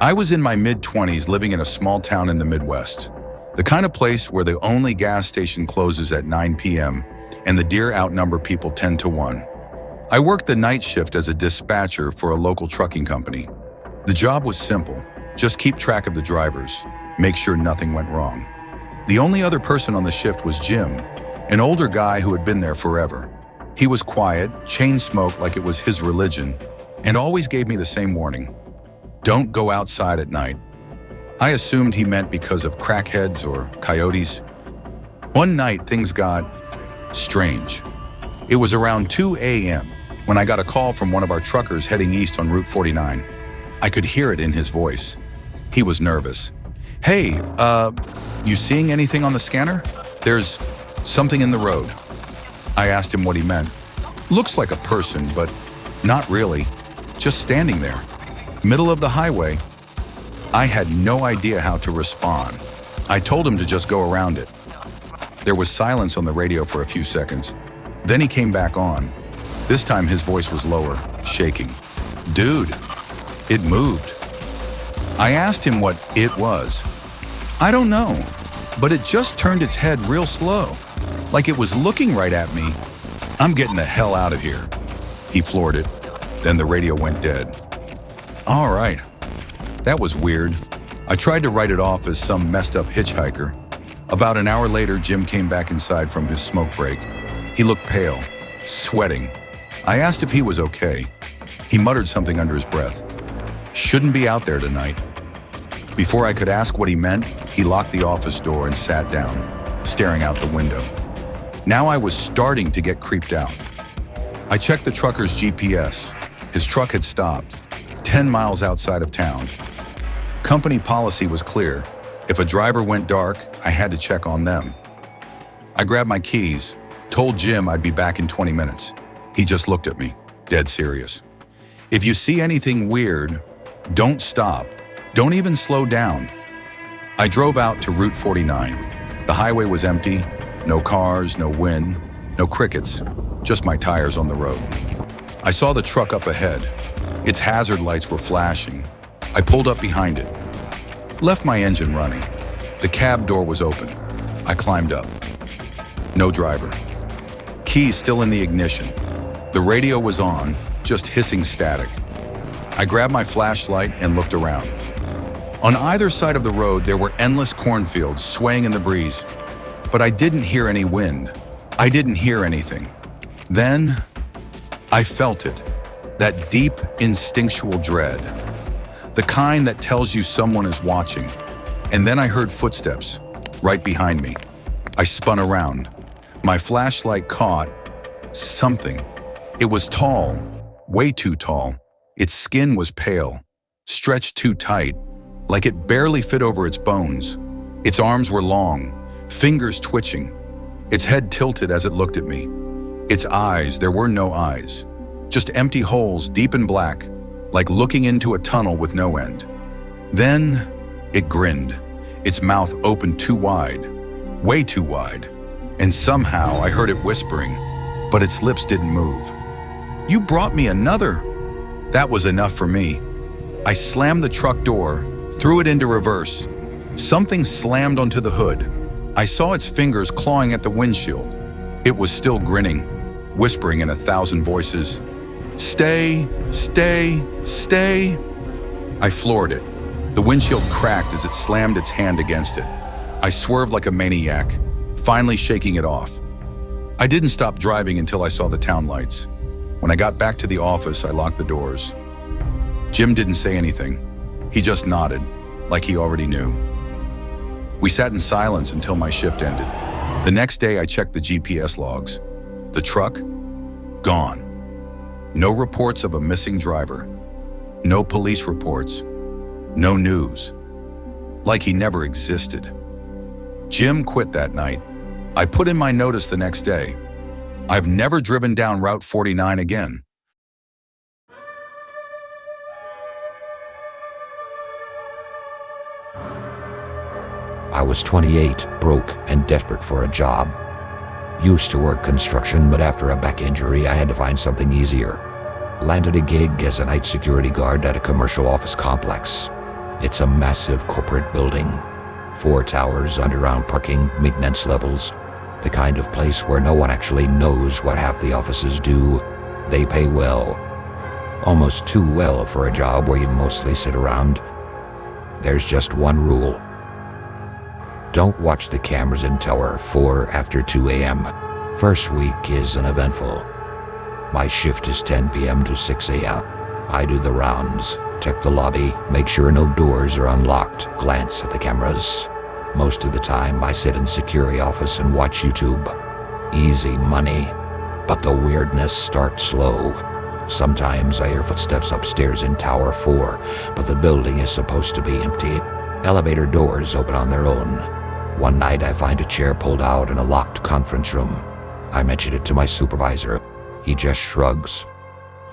I was in my mid-20s living in a small town in the Midwest, the kind of place where the only gas station closes at 9 p.m. and the deer outnumber people 10 to 1. I worked the night shift as a dispatcher for a local trucking company. The job was simple: just keep track of the drivers, make sure nothing went wrong. The only other person on the shift was Jim, an older guy who had been there forever. He was quiet, chain-smoked like it was his religion, and always gave me the same warning: don't go outside at night. I assumed he meant because of crackheads or coyotes. One night, things got strange. It was around 2 a.m. when I got a call from one of our truckers heading east on Route 49. I could hear it in his voice. He was nervous. "Hey, you seeing anything on the scanner? There's something in the road." I asked him what he meant. "Looks like a person, but not really. Just standing there. Middle of the highway." I had no idea how to respond. I told him to just go around it. There was silence on the radio for a few seconds. Then he came back on. This time his voice was lower, shaking. "Dude, it moved." I asked him what it was. "I don't know, but it just turned its head real slow, like it was looking right at me. I'm getting the hell out of here." He floored it. Then the radio went dead. All right. That was weird. I tried to write it off as some messed up hitchhiker. About an hour later, Jim came back inside from his smoke break. He looked pale, sweating. I asked if he was okay. He muttered something under his breath. "Shouldn't be out there tonight." Before I could ask what he meant, he locked the office door and sat down, staring out the window. Now I was starting to get creeped out. I checked the trucker's GPS. His truck had stopped, 10 miles outside of town. Company policy was clear. If a driver went dark, I had to check on them. I grabbed my keys, told Jim I'd be back in 20 minutes. He just looked at me, dead serious. "If you see anything weird, don't stop. Don't even slow down." I drove out to Route 49. The highway was empty, no cars, no wind, no crickets, just my tires on the road. I saw the truck up ahead. Its hazard lights were flashing. I pulled up behind it, left my engine running. The cab door was open. I climbed up. No driver. Keys still in the ignition. The radio was on, just hissing static. I grabbed my flashlight and looked around. On either side of the road, there were endless cornfields swaying in the breeze, but I didn't hear any wind. I didn't hear anything. Then I felt it, that deep, instinctual dread, the kind that tells you someone is watching. And then I heard footsteps right behind me. I spun around. My flashlight caught something. It was tall, way too tall. Its skin was pale, stretched too tight, like it barely fit over its bones. Its arms were long, fingers twitching. Its head tilted as it looked at me. Its eyes, there were no eyes, just empty holes deep in black, like looking into a tunnel with no end. Then it grinned, its mouth opened too wide, way too wide, and somehow I heard it whispering, but its lips didn't move. "You brought me another." That was enough for me. I slammed the truck door, threw it into reverse. Something slammed onto the hood. I saw its fingers clawing at the windshield. It was still grinning, whispering in 1,000 voices, "Stay, stay, stay." I floored it. The windshield cracked as it slammed its hand against it. I swerved like a maniac, finally shaking it off. I didn't stop driving until I saw the town lights. When I got back to the office, I locked the doors. Jim didn't say anything. He just nodded, like he already knew. We sat in silence until my shift ended. The next day, I checked the GPS logs. The truck? Gone. No reports of a missing driver. No police reports. No news. Like he never existed. Jim quit that night. I put in my notice the next day. I've never driven down Route 49 again. I was 28, broke and desperate for a job. Used to work construction, but after a back injury, I had to find something easier. Landed a gig as a night security guard at a commercial office complex. It's a massive corporate building. 4 towers, underground parking, maintenance levels. The kind of place where no one actually knows what half the offices do. They pay well. Almost too well for a job where you mostly sit around. There's just one rule. Don't watch the cameras in Tower 4 after 2 a.m. First week is uneventful. My shift is 10 p.m. to 6 a.m. I do the rounds, check the lobby, make sure no doors are unlocked, glance at the cameras. Most of the time I sit in security office and watch YouTube. Easy money, but the weirdness starts slow. Sometimes I hear footsteps upstairs in Tower 4, but the building is supposed to be empty. Elevator doors open on their own. One night I find a chair pulled out in a locked conference room. I mention it to my supervisor. He just shrugs.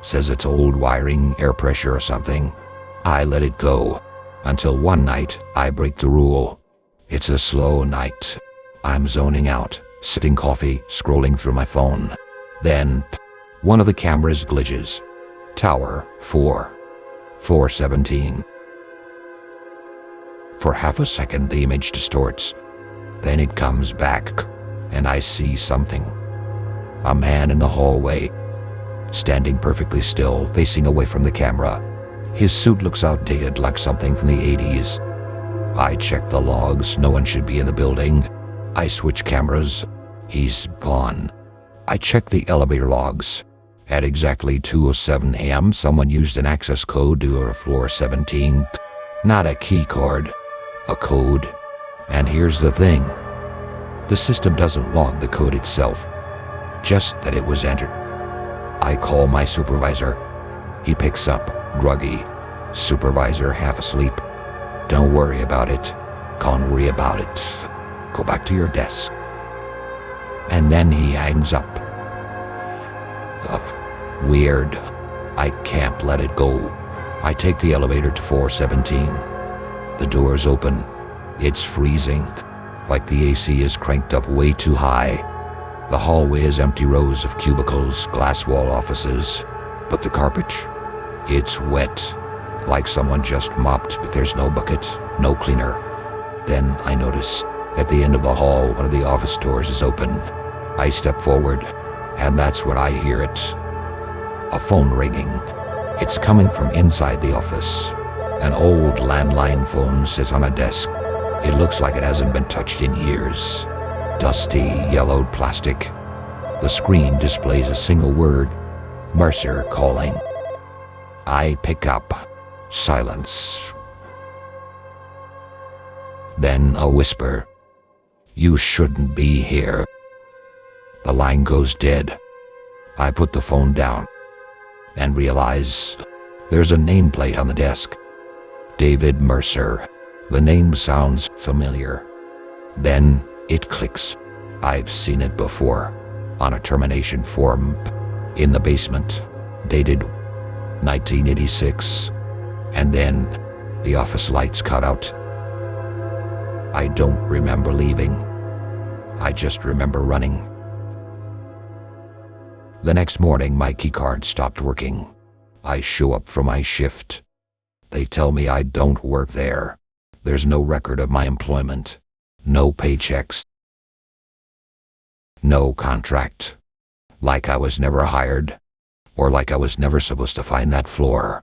Says it's old wiring, air pressure or something. I let it go. Until one night, I break the rule. It's a slow night. I'm zoning out, sipping coffee, scrolling through my phone. Then, one of the cameras glitches. Tower 4. 417. For half a second, the image distorts. Then it comes back, and I see something. A man in the hallway, standing perfectly still, facing away from the camera. His suit looks outdated, like something from the 80s. I check the logs, no one should be in the building. I switch cameras. He's gone. I check the elevator logs. At exactly 2:07 a.m., someone used an access code to floor 17. Not a key card, a code. And here's the thing. The system doesn't log the code itself, just that it was entered. I call my supervisor. He picks up, groggy. Supervisor half asleep. Don't worry about it. Can't worry about it. Go back to your desk. And then he hangs up. Weird. I can't let it go. I take the elevator to 417. The doors open. It's freezing, like the AC is cranked up way too high. The hallway is empty rows of cubicles, glass wall offices. But the carpet, it's wet, like someone just mopped, but there's no bucket, no cleaner. Then I notice, at the end of the hall, one of the office doors is open. I step forward, and that's when I hear it. A phone ringing. It's coming from inside the office. An old landline phone sits on a desk. It looks like it hasn't been touched in years. Dusty, yellowed plastic. The screen displays a single word, Mercer calling. I pick up. Silence. Then a whisper. You shouldn't be here. The line goes dead. I put the phone down and realize there's a nameplate on the desk. David Mercer. The name sounds familiar. Then it clicks. I've seen it before. On a termination form. In the basement. Dated 1986. And then the office lights cut out. I don't remember leaving. I just remember running. The next morning, my keycard stopped working. I show up for my shift. They tell me I don't work there. There's no record of my employment. No paychecks. No contract. Like I was never hired. Or like I was never supposed to find that floor.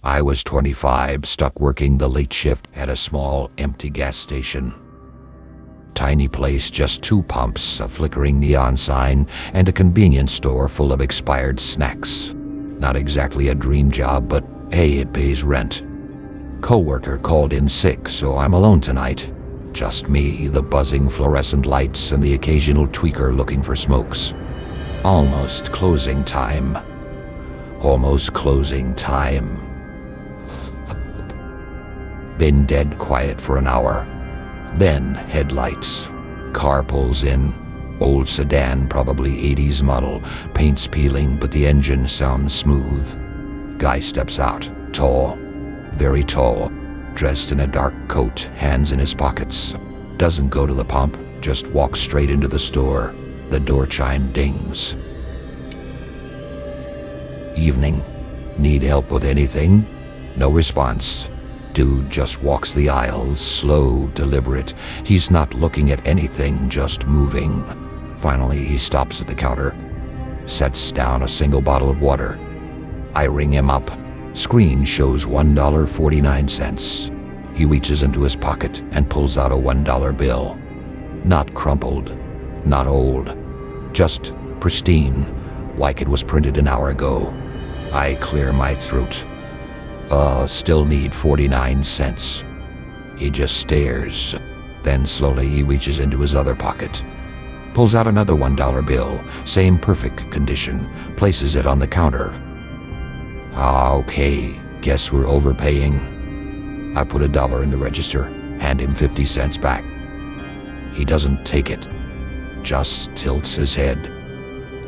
I was 25, stuck working the late shift at a small, empty gas station. Tiny place, just 2 pumps, a flickering neon sign, and a convenience store full of expired snacks. Not exactly a dream job, but hey, it pays rent. Coworker called in sick, so I'm alone tonight. Just me, the buzzing fluorescent lights, and the occasional tweaker looking for smokes. Almost closing time. Almost closing time. Been dead quiet for an hour. Then headlights. Car pulls in. Old sedan, probably 80s model. Paint's peeling, but the engine sounds smooth. Guy steps out. Tall. Very tall. Dressed in a dark coat, hands in his pockets. Doesn't go to the pump, just walks straight into the store. The door chime dings. Evening. Need help with anything? No response. Dude just walks the aisles, slow, deliberate. He's not looking at anything, just moving. Finally, he stops at the counter, sets down a single bottle of water. I ring him up. Screen shows $1.49. He reaches into his pocket and pulls out a $1 bill. Not crumpled, not old, just pristine, like it was printed an hour ago. I clear my throat. Still need 49 cents. He just stares. Then slowly he reaches into his other pocket, pulls out another $1 bill, same perfect condition, places it on the counter. Okay, guess we're overpaying. I put $1 in the register, hand him 50 cents back. He doesn't take it, just tilts his head.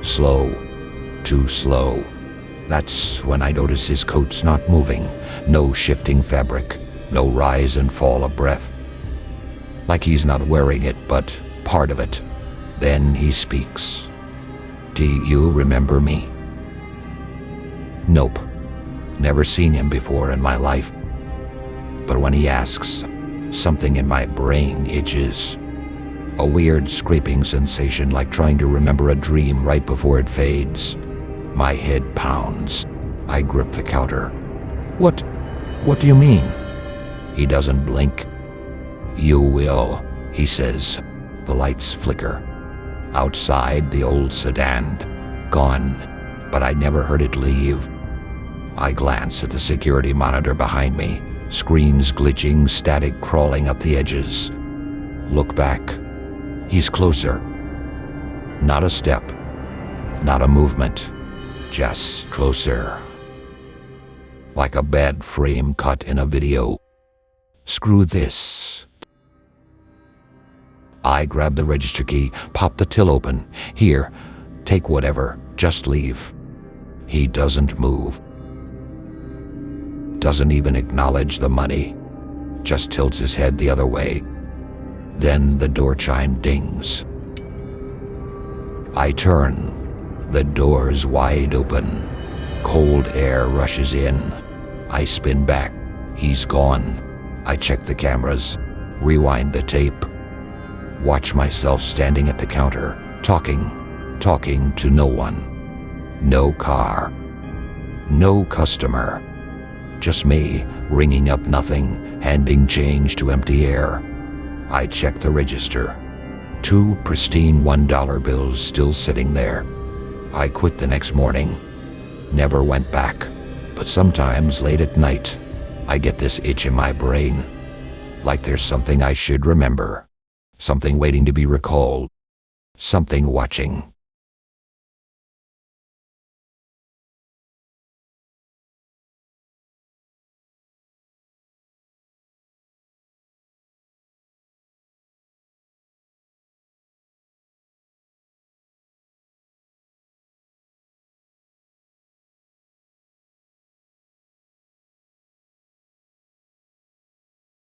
Slow, too slow. That's when I notice his coat's not moving, no shifting fabric, no rise and fall of breath. Like he's not wearing it, but part of it. Then he speaks. Do you remember me? Nope. Never seen him before in my life. But when he asks, something in my brain itches. A weird scraping sensation like trying to remember a dream right before it fades. My head pounds. I grip the counter. What do you mean? He doesn't blink. You will, he says. The lights flicker. Outside, the old sedan. Gone, but I never heard it leave. I glance at the security monitor behind me. Screens glitching, static crawling up the edges. Look back. He's closer. Not a step. Not a movement. Just closer. Like a bad frame cut in a video. Screw this. I grab the register key, pop the till open. Here, take whatever, just leave. He doesn't move. Doesn't even acknowledge the money. Just tilts his head the other way. Then the door chime dings. I turn. The door's wide open. Cold air rushes in. I spin back. He's gone. I check the cameras, rewind the tape. Watch myself standing at the counter, talking to no one. No car. No customer. Just me, ringing up nothing, handing change to empty air. I check the register. 2 pristine $1 bills still sitting there. I quit the next morning. Never went back. But sometimes late at night, I get this itch in my brain. Like there's something I should remember. Something waiting to be recalled. Something watching.